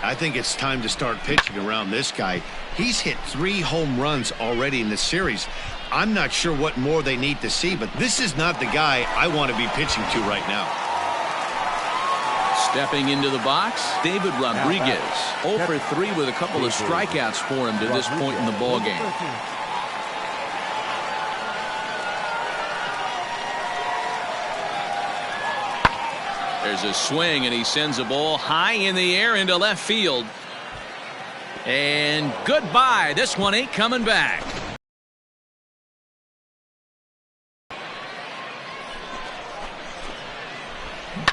I think it's time to start pitching around this guy. He's hit 3 home runs already in this series. I'm not sure what more they need to see, but this is not the guy I want to be pitching to right now. Stepping into the box, David Rodriguez. 0 for 3 with a couple of strikeouts for him to this point in the ballgame. There's a swing, and he sends a ball high in the air into left field. And goodbye. This one ain't coming back.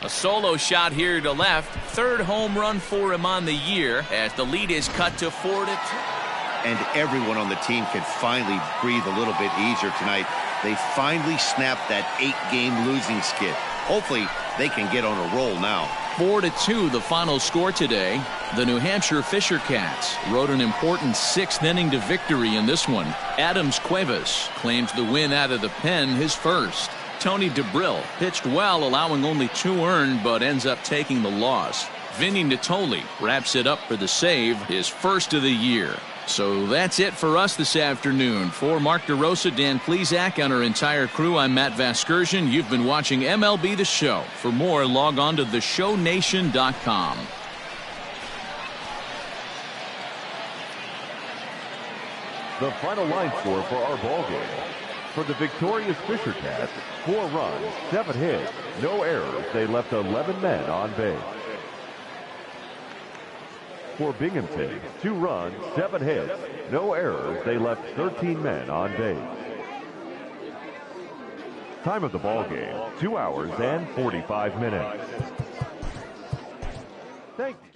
A solo shot here to left. 3rd home run for him on the year as the lead is cut to 4-2. And everyone on the team can finally breathe a little bit easier tonight. They finally snapped that 8-game losing skid. Hopefully they can get on a roll now. 4-2 the final score today. The New Hampshire Fisher Cats rode an important 6th inning to victory in this one. Adams Cuevas claims the win out of the pen, his first. Tony DeBrill pitched well, allowing only 2 earned, but ends up taking the loss. Vinny Natoli wraps it up for the save, his first of the year. So that's it for us this afternoon. For Mark DeRosa, Dan Plesac, and our entire crew, I'm Matt Vasgersian. You've been watching MLB The Show. For more, log on to theshownation.com. The final line score for our ballgame. For the victorious Fisher Cats, 4 runs, 7 hits, no errors. They left 11 men on base. For Binghamton, 2 runs, 7 hits, no errors. They left 13 men on base. Time of the ball game, 2 hours and 45 minutes. Thank you.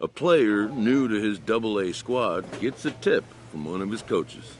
A player new to his AA squad gets a tip from one of his coaches.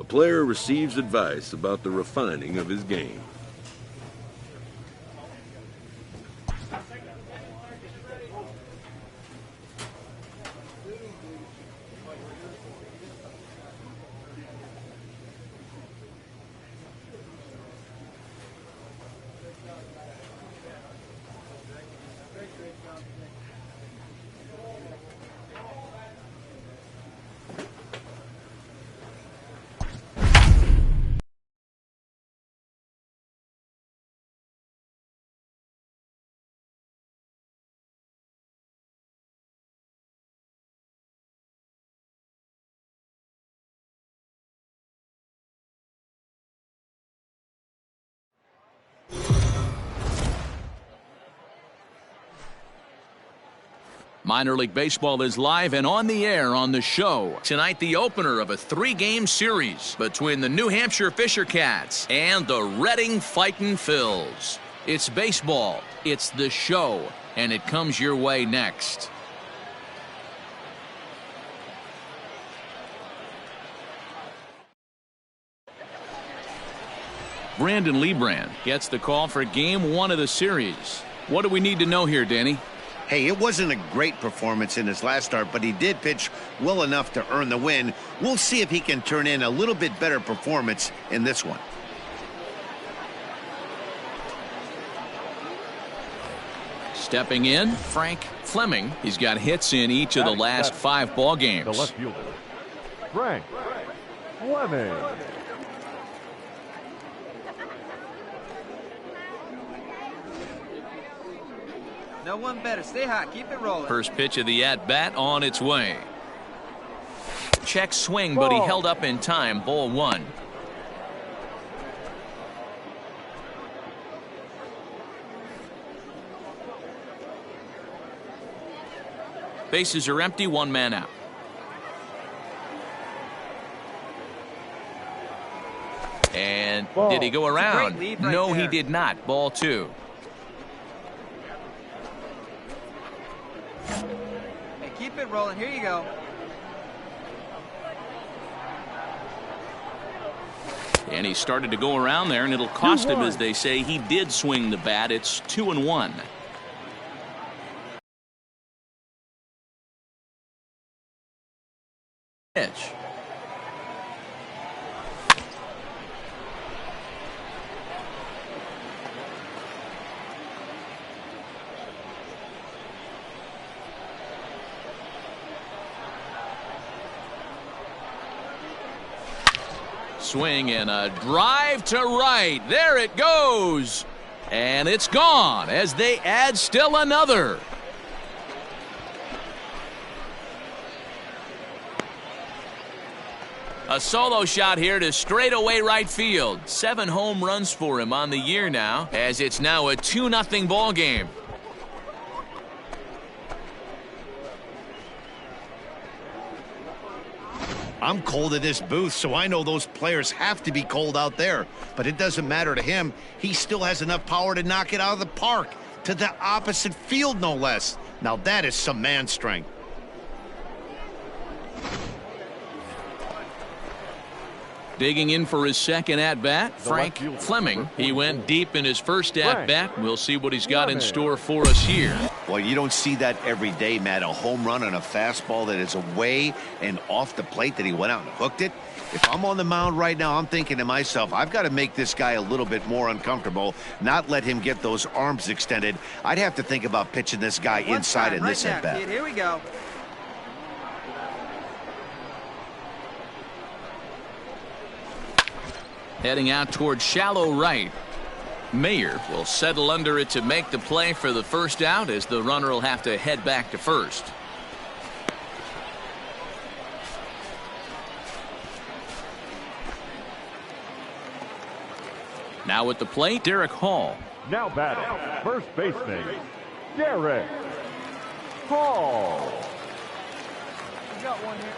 player receives advice about the refining of his game. Minor League Baseball is live and on the air on the show. Tonight, the opener of a 3-game series between the New Hampshire Fisher Cats and the Reading Fightin' Phils. It's baseball, it's the show, and it comes your way next. Brandon Lebrand gets the call for Game 1 of the series. What do we need to know here, Danny? Hey, it wasn't a great performance in his last start, but he did pitch well enough to earn the win. We'll see if he can turn in a little bit better performance in this one. Stepping in, Frank Fleming. He's got hits in each of the last 5 ball games. The left fielder, Frank Fleming. No one better. Stay hot. Keep it rolling. First pitch of the at-bat on its way. Check swing, but he held up in time. Ball 1. Bases are empty. 1 man out. And did he go around? No, he did not. Ball 2. Keep it rolling. Here you go. And he started to go around there, and it'll cost him, as they say. He did swing the bat. It's 2-1. Pitch. Swing and a drive to right. There it goes. And it's gone as they add still another. A solo shot here to straightaway right field. 7 home runs for him on the year now, as it's now a 2-0 ball game. I'm cold at this booth, so I know those players have to be cold out there. But it doesn't matter to him. He still has enough power to knock it out of the park. To the opposite field, no less. Now that is some man strength. Digging in for his second at-bat, Frank Fleming. He went deep in his first at-bat. We'll see what he's got in store for us here. Well, you don't see that every day, Matt. A home run on a fastball that is away and off the plate that he went out and hooked it. If I'm on the mound right now, I'm thinking to myself, I've got to make this guy a little bit more uncomfortable, not let him get those arms extended. I'd have to think about pitching this guy inside in this at-bat. Here we go. Heading out towards shallow right. Mayer will settle under it to make the play for the first out, as the runner will have to head back to first. Now at the plate, Derek Hall. Now batting, first baseman, Derek Hall. You got one here.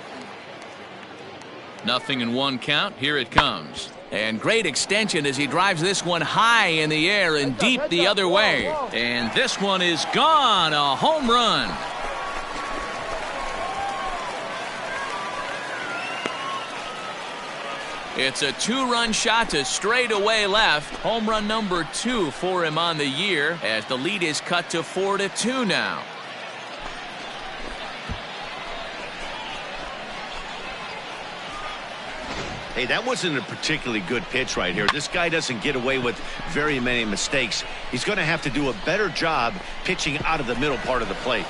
0-1 count. Here it comes. And great extension as he drives this one high in the air and deep the other way. And this one is gone. A home run. It's a 2-run shot to straightaway left. Home run number 2 for him on the year as the lead is cut to 4-2 now. Hey, that wasn't a particularly good pitch right here. This guy doesn't get away with very many mistakes. He's going to have to do a better job pitching out of the middle part of the plate.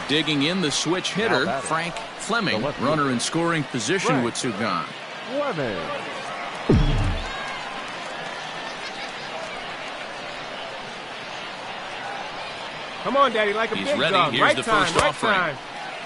Digging in the switch hitter, Frank Fleming, runner in scoring position with two gone. Fleming. Come on, Daddy, like a He's big ready. dog. Here's Right the time, first right offering. time.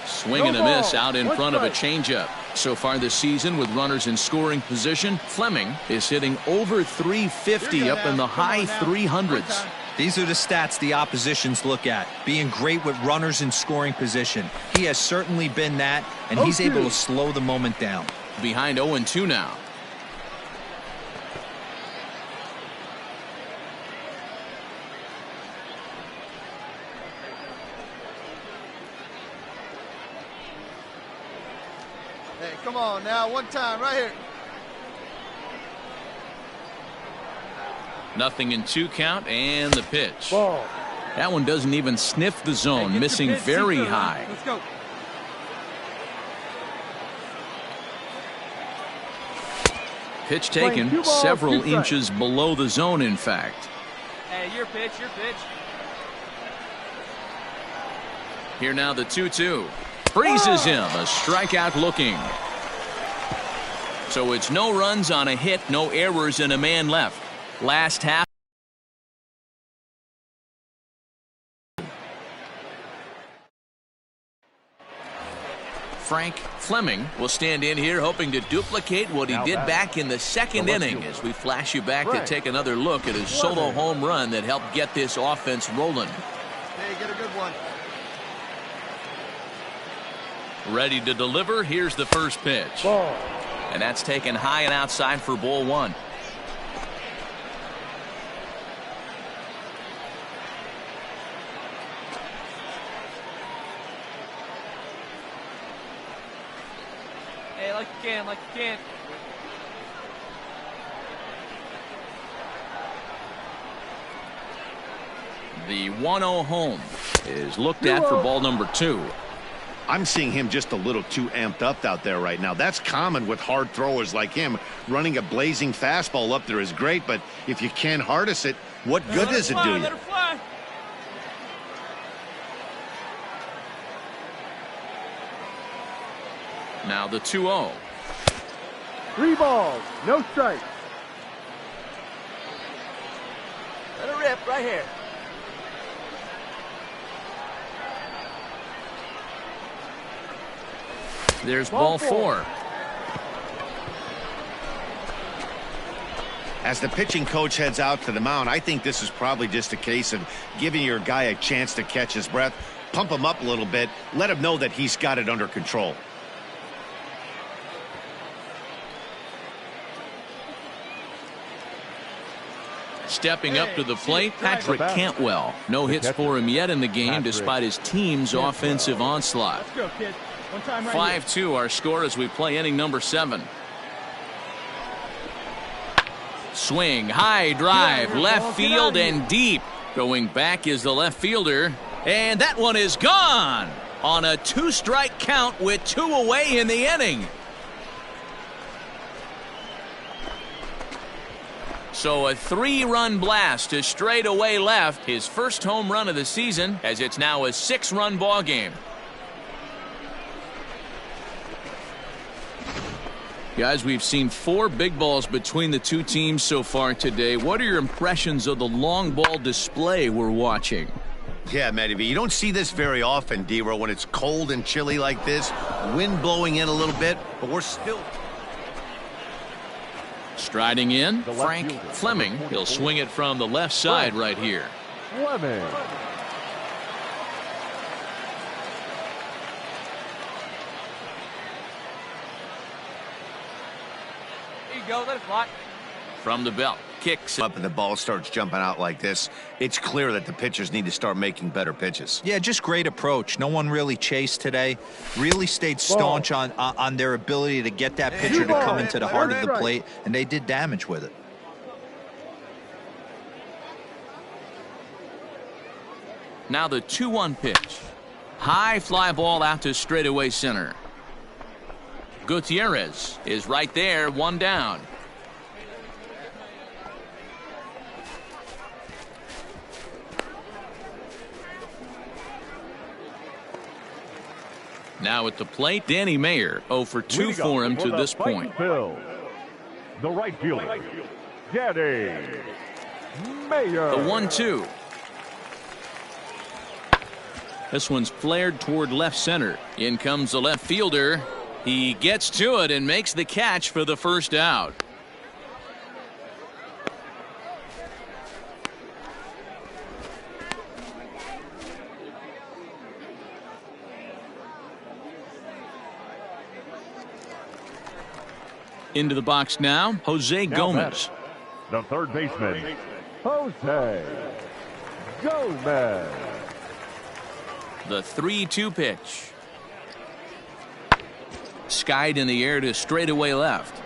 Swing and a miss out in front of a changeup. So far this season with runners in scoring position, Fleming is hitting over 350 up in the high 300s. These are the stats the oppositions look at. Being great with runners in scoring position. He has certainly been that, and he's able to slow the moment down. Behind 0-2 now. Hey, come on now, one time, right here. Nothing in 2 count and the pitch. Ball. That one doesn't even sniff the zone, missing very high. Let's go. Pitch taken several inches below the zone, in fact. Hey, your pitch, your pitch. Here now the 2-2. Freezes him, a strikeout looking. So it's no runs on a hit, no errors, and a man left. Last half. Frank Fleming will stand in here hoping to duplicate what he did back in the second inning as we flash you back to take another look at his solo home run that helped get this offense rolling. Hey, get a good one. Ready to deliver. Here's the first pitch. Ball. And that's taken high and outside for ball 1. Hey, like you can, like you can. The 1-0 home is looked at for ball number 2. I'm seeing him just a little too amped up out there right now. That's common with hard throwers like him. Running a blazing fastball up there is great, but if you can't harness it, what good does it do you? Let her fly. Now the 2-0. 3 balls, no strikes. Let her rip right here. There's ball 4. As the pitching coach heads out to the mound, I think this is probably just a case of giving your guy a chance to catch his breath, pump him up a little bit, let him know that he's got it under control. Stepping up to the plate, Patrick Cantwell. No hits for him yet in the game despite his team's offensive onslaught. Let's go, kid. One time right 5-2 our score as we play inning number 7. Swing, high drive, left field and deep. Going back is the left fielder. And that one is gone on a 2-strike count with 2 away in the inning. So a 3-run blast to straightaway left. His first home run of the season as it's now a 6-run ball game. Guys, we've seen 4 big balls between the two teams so far today. What are your impressions of the long ball display we're watching? Yeah, Matty V, you don't see this very often, D-Row, when it's cold and chilly like this. Wind blowing in a little bit, but we're still... Striding in, Frank Fleming. He'll swing it from the left side right here. Fleming. There you go, let it fly. From the belt, kicks up and the ball starts jumping out like this, it's clear that the pitchers need to start making better pitches. Yeah, just great approach. No one really chased today. Really stayed staunch on their ability to get that pitcher to come into the heart of the plate, and they did damage with it. Now the 2-1 pitch. High fly ball out to straightaway center. Gutierrez is right there, one down. Now at the plate, Danny Mayer, 0 for 2 for him to this point. The right fielder, Danny Mayer. The 1-2. This one's flared toward left center. In comes the left fielder. He gets to it and makes the catch for the first out. Into the box now, Jose Gomez. The third baseman, Jose Gomez. The 3-2 pitch. Skied in the air to straightaway left.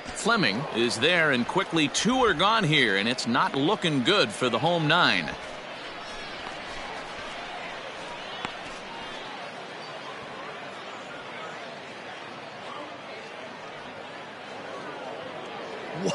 Fleming is there, and quickly 2 are gone here, and it's not looking good for the home 9.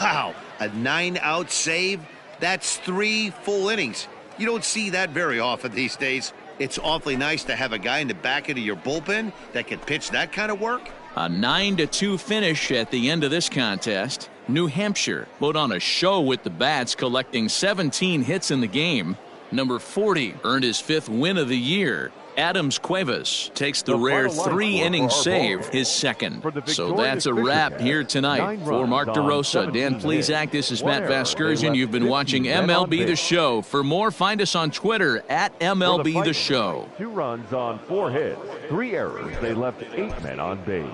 Wow, a 9-out save? That's 3 full innings. You don't see that very often these days. It's awfully nice to have a guy in the back end of your bullpen that can pitch that kind of work. A 9-2 finish at the end of this contest. New Hampshire put on a show with the bats, collecting 17 hits in the game. Number 40 earned his 5th win of the year. Adams Cuevas takes the rare 3-inning save, his 2nd. So that's a wrap here tonight. For Mark DeRosa, Dan Plesac, this is Matt Vasgersian. You've been watching MLB The Show. For more, find us on Twitter at MLB The Show. 2 runs on 4 hits, 3 errors. They left 8 men on base.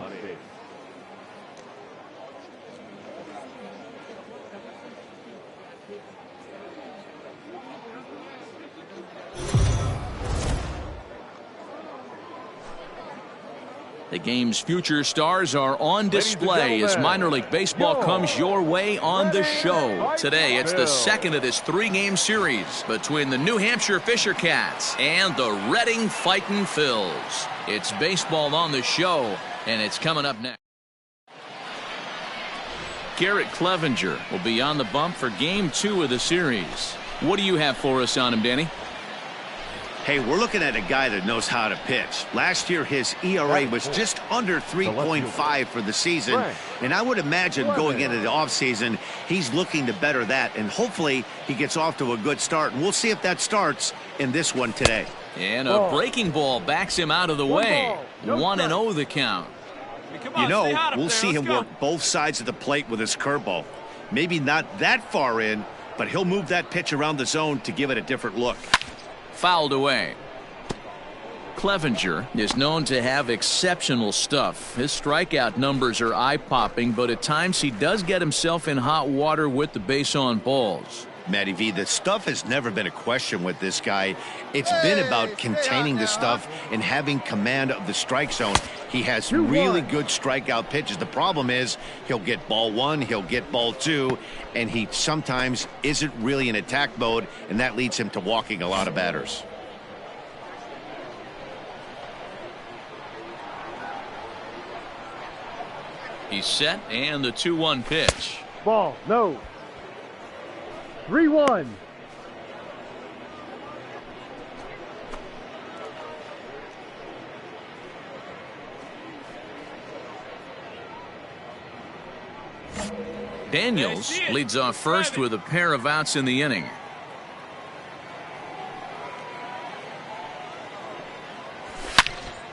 The game's future stars are on display as minor league baseball comes your way on the show. Today, it's the second of this 3-game series between the New Hampshire Fisher Cats and the Reading Fightin' Phils. It's baseball on the show, and it's coming up next. Garrett Clevenger will be on the bump for Game 2 of the series. What do you have for us on him, Danny? Hey, we're looking at a guy that knows how to pitch. Last year, his ERA was just under 3.5 for the season, and I would imagine going into the offseason, he's looking to better that, and hopefully he gets off to a good start, and we'll see if that starts in this one today. And a breaking ball backs him out of the way. 1-0 the count. You know, we'll see him work both sides of the plate with his curveball. Maybe not that far in, but he'll move that pitch around the zone to give it a different look. Fouled away. Clevenger is known to have exceptional stuff. His strikeout numbers are eye-popping, but at times he does get himself in hot water with the base on balls. Matty V, the stuff has never been a question with this guy. It's been about containing the stuff and having command of the strike zone. He has really good strikeout pitches. The problem is he'll get ball 1, he'll get ball 2, and he sometimes isn't really in attack mode, and that leads him to walking a lot of batters. He's set, and the 2-1 pitch. Ball, no. 3-1. Daniels leads off first with a pair of outs in the inning.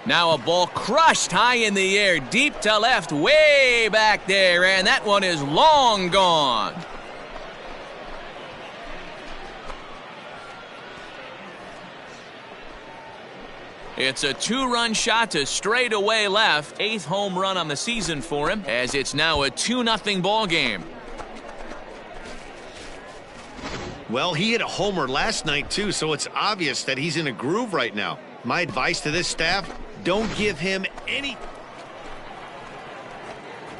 Now a ball crushed high in the air, deep to left, way back there, and that one is long gone. It's a 2-run shot to straightaway left. 8th home run on the season for him, as it's now a 2-0 ball game. Well, he hit a homer last night, too, so it's obvious that he's in a groove right now. My advice to this staff, don't give him any...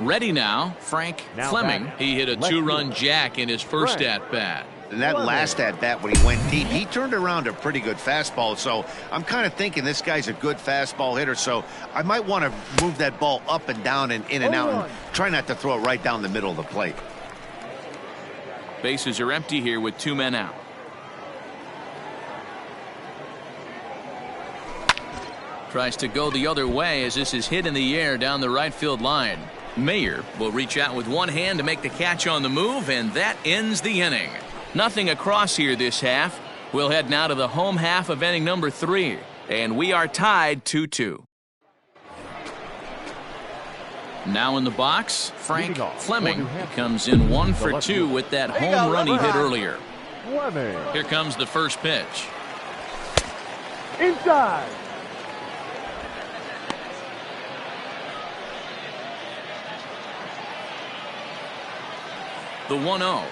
Ready now, Frank Fleming. He hit a 2-run jack in his first at-bat. And that last at-bat when he went deep, he turned around a pretty good fastball. So I'm kind of thinking this guy's a good fastball hitter. So I might want to move that ball up and down and in and out and try not to throw it right down the middle of the plate. Bases are empty here with 2 men out. Tries to go the other way as this is hit in the air down the right field line. Mayer will reach out with one hand to make the catch on the move, and that ends the inning. Nothing across here this half. We'll head now to the home half of inning number 3, and we are tied 2-2. Now in the box, Frank Fleming. He comes in 1 for 2 with that home run he hit earlier. Here comes the first pitch. Inside. The 1-0.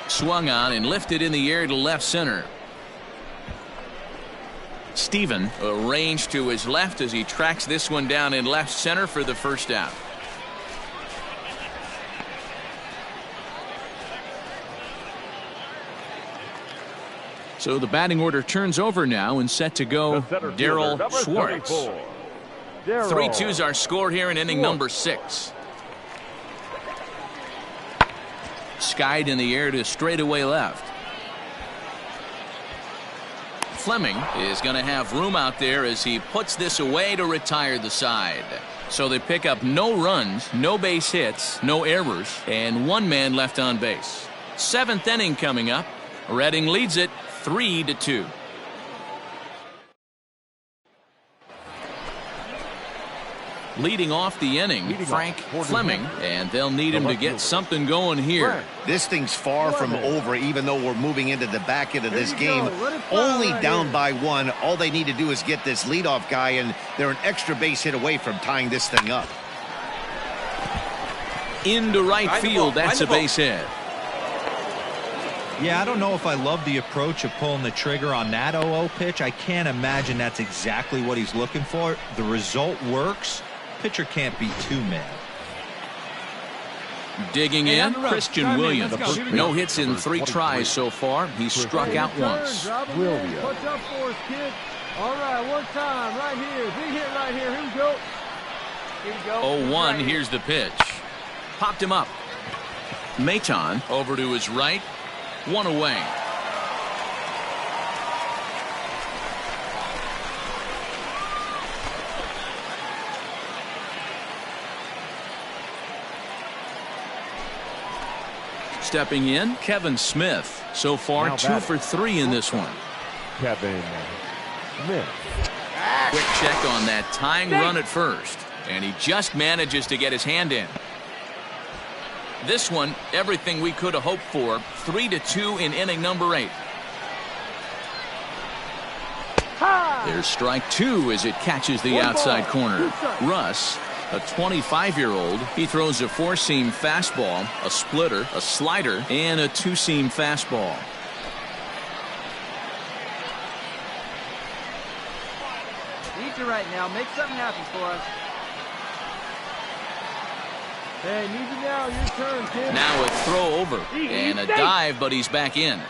Swung on and lifted in the air to left center. Steven arranged to his left as he tracks this one down in left center for the first out. So the batting order turns over now and set to go Daryl Schwartz. 3-2's our score here in inning number 6. Skied in the air to straightaway left. Fleming is going to have room out there as he puts this away to retire the side. So they pick up no runs, no base hits, no errors, and 1 man left on base. 7th inning coming up. Reading leads it 3-2. Leading off the inning, Frank Fleming, and they'll need him to get something going here. This thing's far from over, even though we're moving into the back end of this game. Only down by 1. All they need to do is get this leadoff guy, and they're an extra base hit away from tying this thing up. Into right field, that's a base hit. Yeah, I don't know if I love the approach of pulling the trigger on that 0-0 pitch. I can't imagine that's exactly what he's looking for. The result works. Pitcher can't be too mad. Digging in, Christian Williams. No hits in 3 tries so far. He's struck out once. Williams. What's up for us, kid? All right, one time, right here. Big hit right here. Here we go. Here we go. 0-1, here's the pitch. Popped him up. Maton over to his right. 1 away. Stepping in, Kevin Smith. So far, 2 for 3 in this one. Kevin Smith. Quick check on that tying run at first. And he just manages to get his hand in. This one, everything we could have hoped for. 3-2 in inning number 8. There's strike 2 as it catches the outside corner. Russ, a 25-year-old, he throws a 4-seam fastball, a splitter, a slider, and a 2-seam fastball. Need you right now. Make something happen for us. Hey, need you now. Your turn, kid. Now a throw over and a dive, but he's back in.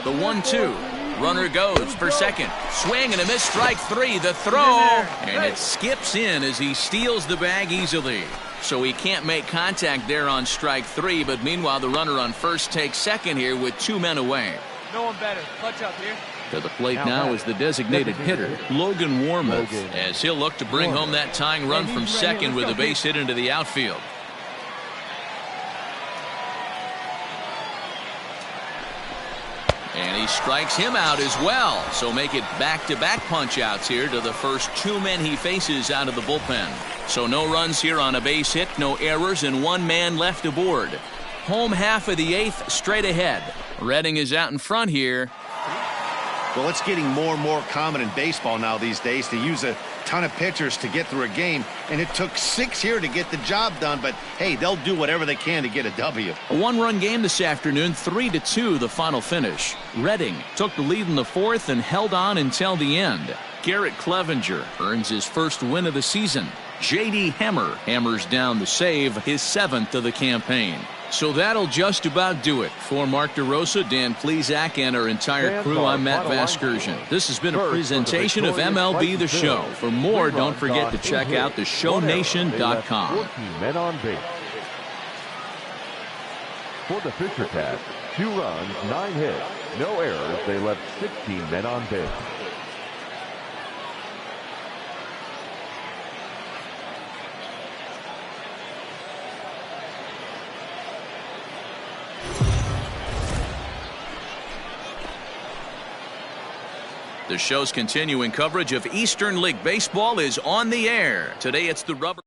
The 1-2. Runner goes for second. Swing and a miss, strike 3. The throw, and it skips in as he steals the bag easily. So he can't make contact there on strike 3, but meanwhile the runner on first takes second here with 2 men away. No one better. Clutch up here. To the plate now is the designated hitter, Logan Warmuth, as he'll look to bring home that tying run from second with a base hit into the outfield. And he strikes him out as well. So make it back-to-back punch-outs here to the first 2 men he faces out of the bullpen. So no runs here on a base hit, no errors, and one man left aboard. Home half of the 8th straight ahead. Redding is out in front here. Well, it's getting more and more common in baseball now these days to use a ton of pitchers to get through a game, and it took 6 here to get the job done, but hey, they'll do whatever they can to get a W. A one-run game this afternoon, 3-2 the final finish. Redding took the lead in the 4th and held on until the end. Garrett Clevenger earns his first win of the season. J.D. Hammer hammers down the save, his 7th of the campaign. So that'll just about do it. For Mark DeRosa, Dan Plesac, and our entire crew, I'm Matt Vasgersian. This has been a presentation of MLB The Show. For more, don't forget to check out theshownation.com. 14 men on base. For the Fisher Cats, 2 runs, 9 hits, no errors. They left 16 men on base. The show's continuing coverage of Eastern League Baseball is on the air. Today it's the rubber.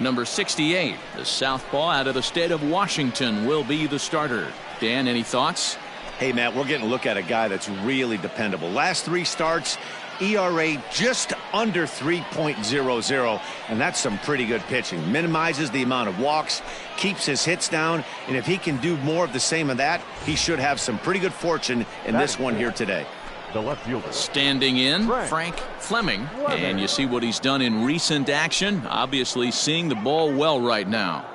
Number 68, the southpaw out of the state of Washington, will be the starter. Dan, any thoughts? Hey, Matt, we're getting a look at a guy that's really dependable. Last 3 starts, ERA just under 3.00, and that's some pretty good pitching. Minimizes the amount of walks, keeps his hits down, and if he can do more of the same of that, he should have some pretty good fortune in this one here today. The left fielder. Standing in, Frank Fleming, and you see what he's done in recent action. Obviously seeing the ball well right now.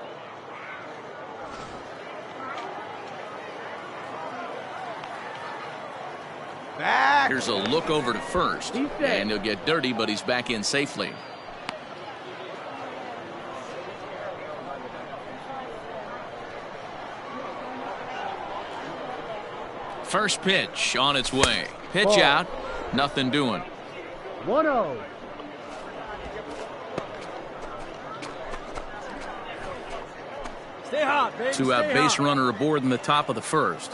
Back. Here's a look over to first, and he'll get dirty, but he's back in safely. First pitch on its way. Pitch out, nothing doing. 1-0. Stay hot, baby. 2-out base runner aboard in the top of the first.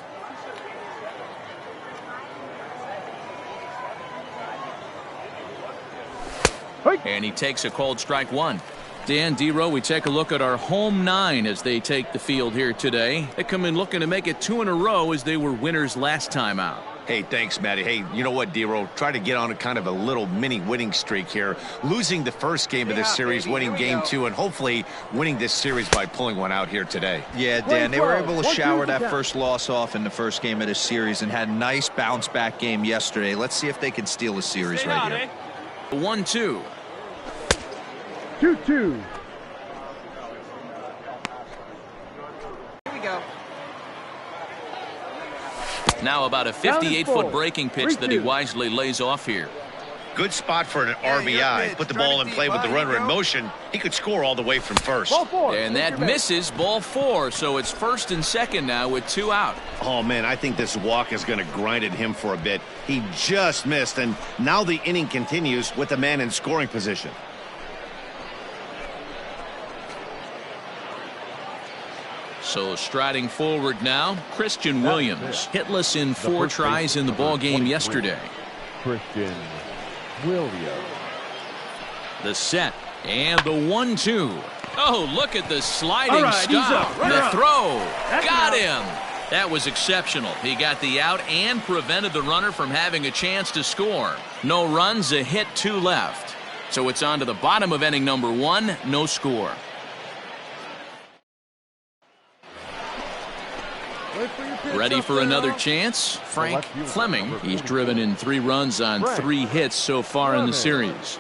And he takes a cold strike 1. Dan, D-Row, we take a look at our home 9 as they take the field here today. They come in looking to make it 2 in a row as they were winners last time out. Hey, thanks, Matty. Hey, you know what, D-Row? Try to get on a kind of a little mini winning streak here. Losing the first game of this series, winning game 2, and hopefully winning this series by pulling one out here today. Yeah, Dan, they were able to shower that first loss off in the first game of this series and had a nice bounce-back game yesterday. Let's see if they can steal a series right here. 1-2. 2-2. Here we go. Now about a 58-foot breaking pitch that he wisely lays off here. Good spot for an RBI. Put the ball in play with the runner in motion. He could score all the way from first. And that misses, ball 4. So it's first and second now with 2 out. Oh, man, I think this walk is going to grind at him for a bit. He just missed, and now the inning continues with the man in scoring position. So striding forward now, Christian Williams, hitless in 4 tries in the ball game yesterday. Christian Williams. The set and the 1-2. Oh, look at the sliding stop. The throw. Got him. That was exceptional. He got the out and prevented the runner from having a chance to score. No runs, a hit, 2 left. So it's on to the bottom of inning number 1, no score. Ready for another chance? Frank Fleming. He's driven in 3 runs on 3 hits so far in the series.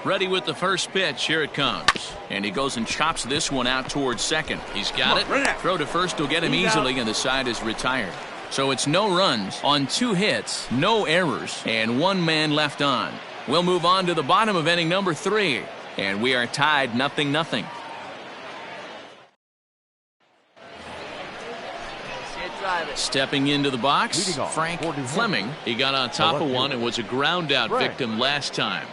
Ready with the first pitch. Here it comes. And he goes and chops this one out towards second. He's got it. Throw to first will get him easily, and the side is retired. So it's no runs on 2 hits, no errors, and 1 man left on. We'll move on to the bottom of inning number 3. And we are tied 0-0. Stepping into the box, Frank Fleming. He got on top of one and was a ground out victim last time.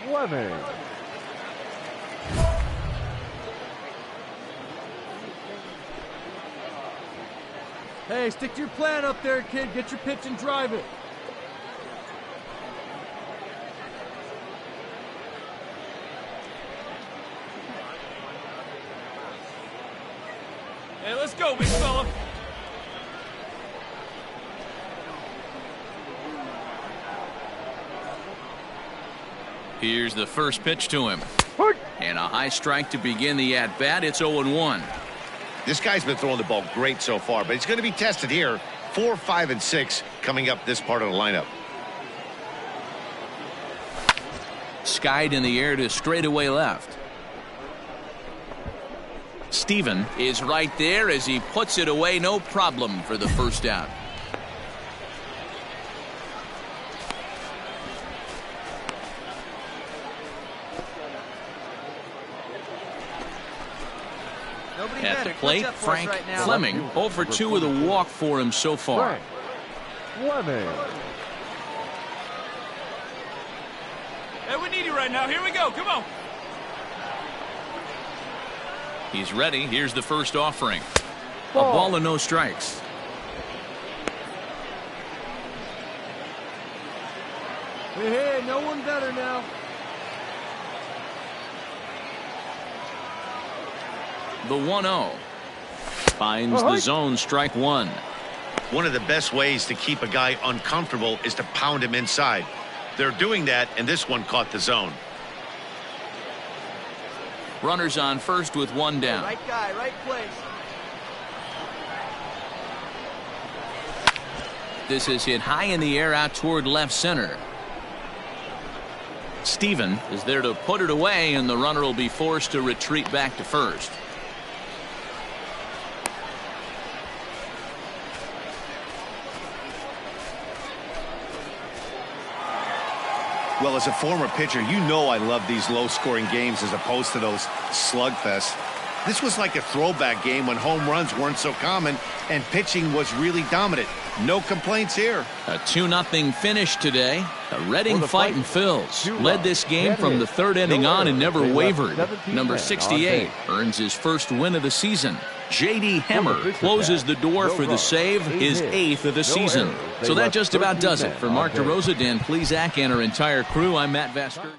Hey, stick to your plan up there, kid. Get your pitch and drive it. Hey, let's go, big fella. Here's the first pitch to him. And a high strike to begin the at-bat. It's 0-1. This guy's been throwing the ball great so far, but he's going to be tested here. 4, 5, and 6 coming up this part of the lineup. Skied in the air to straightaway left. Steven is right there as he puts it away. No problem for the first out. At the plate, Frank Fleming. 0 for 2 with a walk for him so far. Fleming. Hey, we need you right now. Here we go. Come on. He's ready. Here's the first offering. A ball and no strikes. Hey, no one better now. The 1-0. Finds the zone, strike one. One of the best ways to keep a guy uncomfortable is to pound him inside. They're doing that, and this one caught the zone. Runners on first with one down. Right guy, right place. This is hit high in the air out toward left center. Steven is there to put it away, and the runner will be forced to retreat back to first. Well, as a former pitcher, you know I love these low-scoring games as opposed to those slugfests. This was like a throwback game when home runs weren't so common and pitching was really dominant. No complaints here. A 2-0 finish today. The Reading Fightin' Phils led this game from the third inning on and never wavered. Number 68 earns his first win of the season. J.D. Hemmer closes the door for the save, his 8th of the season. So that just about does it. For Mark DeRosa, Dan Plesac, and our entire crew, I'm Matt Vasker.